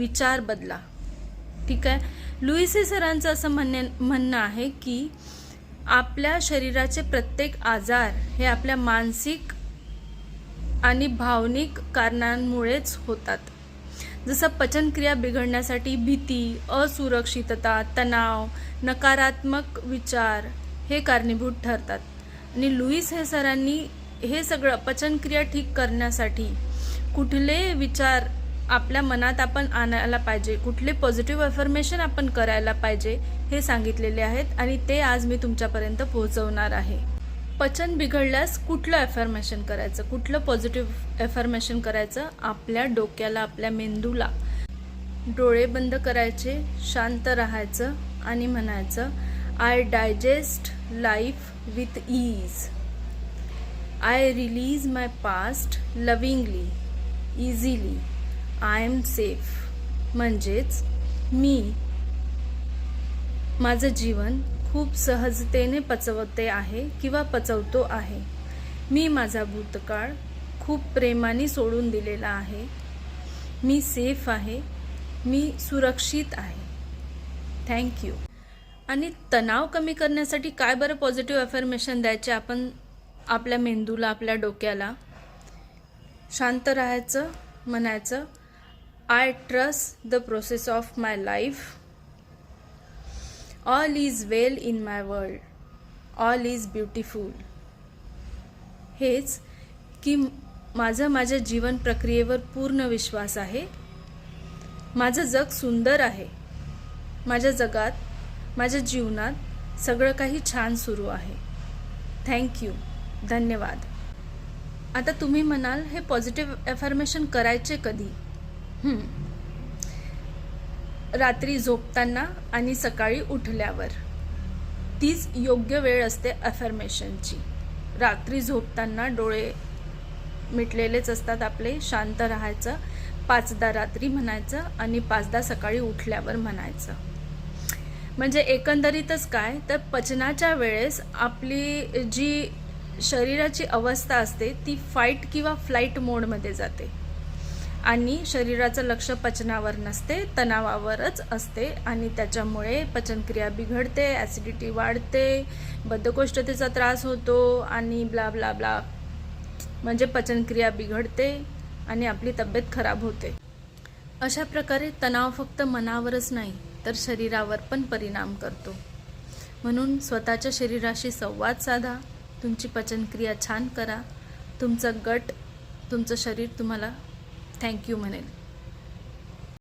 विचार बदला. ठीक आहे. लुईस सरांचं असं म्हणणं आहे की आपल्या शरीराचे प्रत्येक आजार हे आपल्या मानसिक आणि भावनिक कारणांमुळेच होतात. जसं पचनक्रिया बिघडण्यासाठी भीती, असुरक्षितता, तणाव, नकारात्मक विचार हे कारणीभूत ठरतात. आणि लुईस सरांनी हे सगळं पचनक्रिया ठीक करण्यासाठी कुठले विचार आपल्या मनात आपण आणायला पाहिजे, कुठले पॉझिटिव्ह अफर्मेशन आपण करायला पाहिजे हे सांगितलेले आहेत आणि ते आज मी तुमच्यापर्यंत पोहोचवणार आहे. पचन बिघडल्यास कुठलं अफर्मेशन करायचं, कुठलं पॉझिटिव्ह अफर्मेशन करायचं? आपल्या डोक्याला, आपल्या मेंदूला डोळे बंद करायचे, शांत राहायचं आणि म्हणायचं, I digest life with ease, I release my past lovingly, easily, I am safe. म्हणजेच मी माझं जीवन खूप सहजतेने पचवते आहे किंवा पचवतो आहे. मी माझा भूतकाळ खूप प्रेमाने सोडून दिलेला आहे. मी सेफ आहे, मी सुरक्षित आहे. थँक्यू. आणि तणाव कमी करण्यासाठी काय बरं पॉझिटिव्ह अफर्मेशन द्यायचे आपण आपल्या मेंदूला, आपल्या डोक्याला? शांत राहायचं, म्हणायचं, I trust the process of my life, all is well in my world, all is beautiful. हेच की माझ्या जीवन प्रक्रियेवर पूर्ण विश्वास आहे. माझं जग सुंदर आहे. माझ्या जगात, माझ्या जीवनात सगळं काही छान सुरू आहे. थँक्यू. धन्यवाद. आता तुम्ही म्हणाल हे पॉझिटिव्ह अफर्मेशन करायचे कधी? रात्री झोपताना आणि सकाळी उठल्यावर. तीच योग्य वेळ असते अफर्मेशनची. रात्री झोपताना डोळे मिटलेलेच असतात आपले, शांत राहायचं, 5दा रात्री म्हणायचं आणि 5दा सकाळी उठल्यावर म्हणायचं. म्हणजे एकंदरीतच काय तर पचनाच्या वेळेस आपली जी शरीराची अवस्था असते ती फाईट किंवा फ्लाईट मोडमध्ये जाते आणि शरीराचं लक्ष पचनावर नसते, तणावावरच असते आणि त्याच्यामुळे पचनक्रिया बिघडते, ॲसिडिटी वाढते, बद्धकोष्ठतेचा त्रास होतो आणि ब्ला ब्ला ब्ला. म्हणजे पचनक्रिया बिघडते आणि आपली तब्येत खराब होते. अशा प्रकारे तणाव फक्त मनावरच नाही तर शरीरावर पण परिणाम करतो. म्हणून स्वतःच्या शरीराशी संवाद साधा, तुमची पचनक्रिया छान करा, तुमचं गट, तुमचं शरीर तुम्हाला थँक्यू म्हणेल.